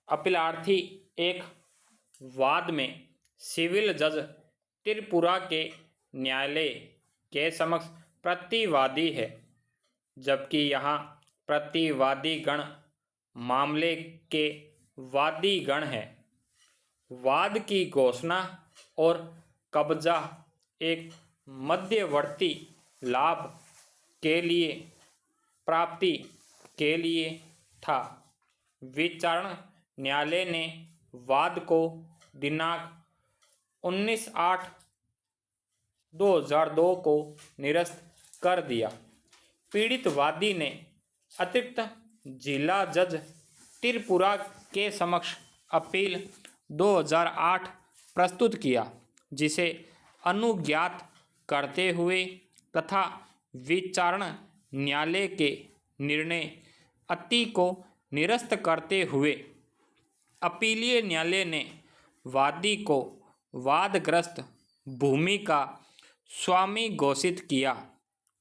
अपीलार्थी एक वाद में सिविल जज त्रिपुरा के न्यायालय के समक्ष प्रतिवादी है, जबकि यहाँ प्रतिवादी गण मामले के वादी गण है। वाद की घोषणा और कब्जा एक मध्यवर्ती लाभ के लिए प्राप्ति के लिए था। विचारण न्यायालय ने वाद को दिनांक 19/8/2002 को निरस्त कर दिया। पीड़ित वादी ने अतिरिक्त जिला जज त्रिपुरा के समक्ष अपील 2008 प्रस्तुत किया, जिसे अनुज्ञात करते हुए तथा विचारण न्यायालय के निर्णय अति को निरस्त करते हुए अपीलीय न्यायालय ने वादी को वादग्रस्त भूमि का स्वामी घोषित किया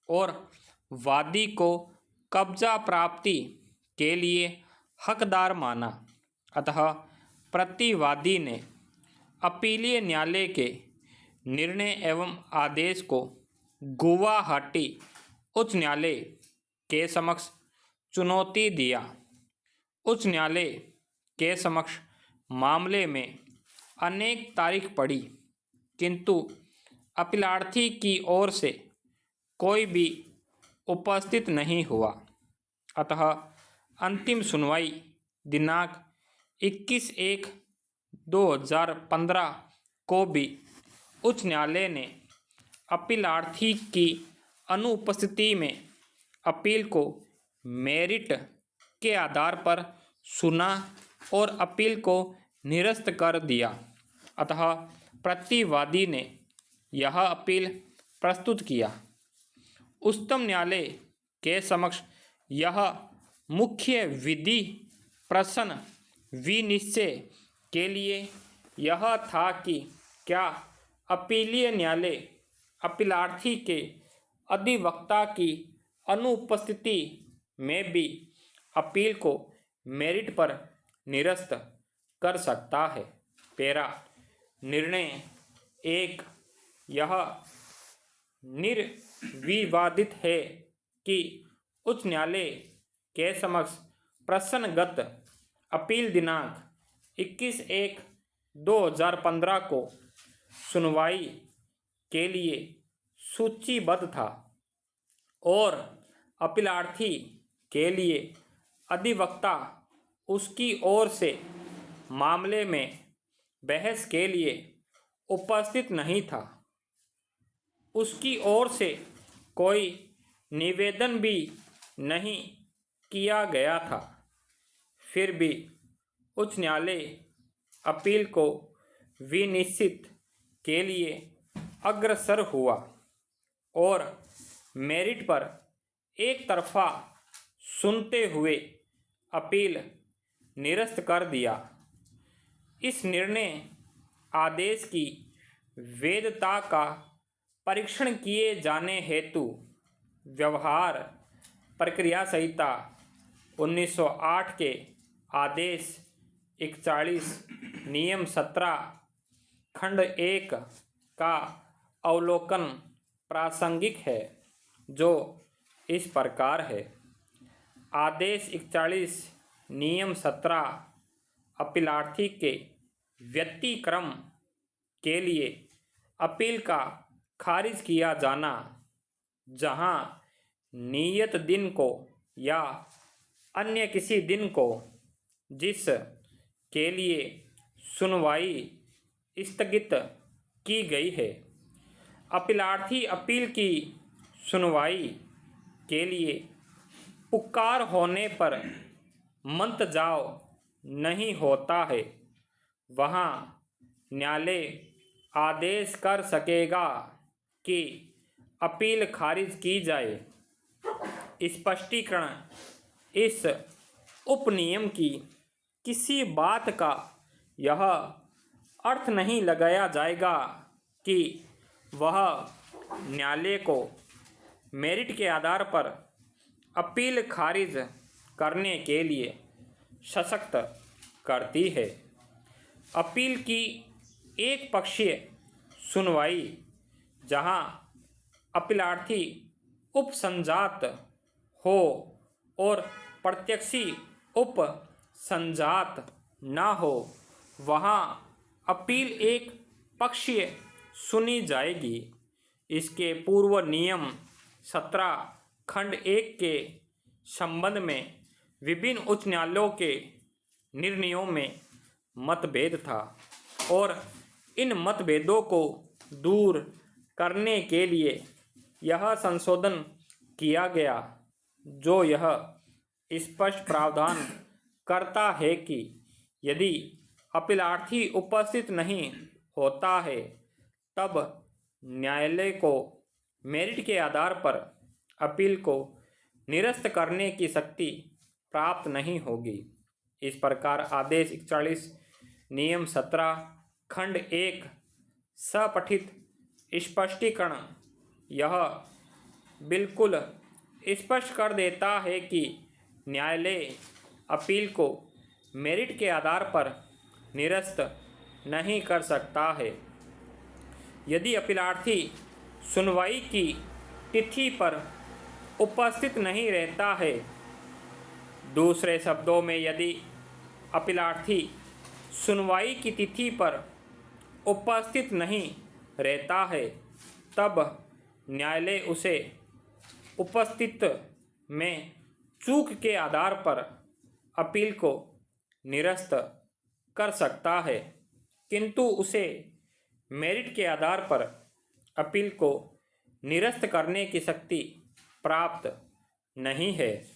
और वादी को कब्जा प्राप्ति के लिए हकदार माना। अतः प्रतिवादी ने अपीलीय न्यायालय के निर्णय एवं आदेश को गुवाहाटी उच्च न्यायालय के समक्ष चुनौती दिया। उच्च न्यायालय के समक्ष मामले में अनेक तारीख पड़ी, किंतु अपीलार्थी की ओर से कोई भी उपस्थित नहीं हुआ। अतः अंतिम सुनवाई दिनांक 21/1/2015 को भी उच्च न्यायालय ने अपीलार्थी की अनुपस्थिति में अपील को मेरिट के आधार पर सुना और अपील को निरस्त कर दिया। अतः प्रतिवादी ने यह अपील प्रस्तुत किया। उच्चतम न्यायालय के समक्ष यह मुख्य विधि प्रश्न विनिश्चय के लिए यह था कि क्या अपीलीय न्यायालय अपीलार्थी के अधिवक्ता की अनुपस्थिति में भी अपील को मेरिट पर निरस्त कर सकता है। पैरा निर्णय 1 यह निर्विवादित है कि उच्च न्यायालय के समक्ष प्रश्नगत अपील दिनांक 21/1/2015 को सुनवाई के लिए सूचीबद्ध था और अपीलार्थी के लिए अधिवक्ता उसकी ओर से मामले में बहस के लिए उपस्थित नहीं था। उसकी ओर से कोई निवेदन भी नहीं किया गया था। फिर भी उच्च न्यायालय अपील को विनिश्चित के लिए अग्रसर हुआ और मेरिट पर एक तरफा सुनते हुए अपील निरस्त कर दिया। इस निर्णय आदेश की वैधता का परीक्षण किए जाने हेतु व्यवहार प्रक्रिया संहिता 1908 के आदेश 41 नियम 17 खंड 1 का अवलोकन प्रासंगिक है, जो इस प्रकार है। आदेश 41 नियम 17 अपीलार्थी के व्यतिक्रम के लिए अपील का खारिज किया जाना, जहां नियत दिन को या अन्य किसी दिन को जिस के लिए सुनवाई स्थगित की गई है, अपीलार्थी अपील की सुनवाई के लिए पुकार होने पर मंतजाव नहीं होता है, वहाँ न्यायालय आदेश कर सकेगा कि अपील खारिज की जाए। स्पष्टीकरण: इस उपनियम की किसी बात का यह अर्थ नहीं लगाया जाएगा कि वह न्यायालय को मेरिट के आधार पर अपील खारिज करने के लिए सशक्त करती है। अपील की एक पक्षीय सुनवाई, जहां अपीलार्थी उपसंजात हो और प्रत्याशी उपसंजात न हो, वहां अपील एक पक्षीय सुनी जाएगी। इसके पूर्व नियम 17 खंड 1 के संबंध में विभिन्न उच्च न्यायालयों के निर्णयों में मतभेद था और इन मतभेदों को दूर करने के लिए यह संशोधन किया गया, जो यह स्पष्ट प्रावधान करता है कि यदि अपीलार्थी उपस्थित नहीं होता है, तब न्यायालय को मेरिट के आधार पर अपील को निरस्त करने की शक्ति प्राप्त नहीं होगी। इस प्रकार आदेश 41 नियम 17 खंड 1 सपठित स्पष्टीकरण यह बिल्कुल स्पष्ट कर देता है कि न्यायालय अपील को मेरिट के आधार पर निरस्त नहीं कर सकता है। यदि अपीलार्थी सुनवाई की तिथि पर उपस्थित नहीं रहता है, दूसरे शब्दों में यदि अपीलार्थी सुनवाई की तिथि पर उपस्थित नहीं रहता है, तब न्यायालय उसे उपस्थित में चूक के आधार पर अपील को निरस्त कर सकता है, किंतु उसे मेरिट के आधार पर अपील को निरस्त करने की शक्ति प्राप्त नहीं है।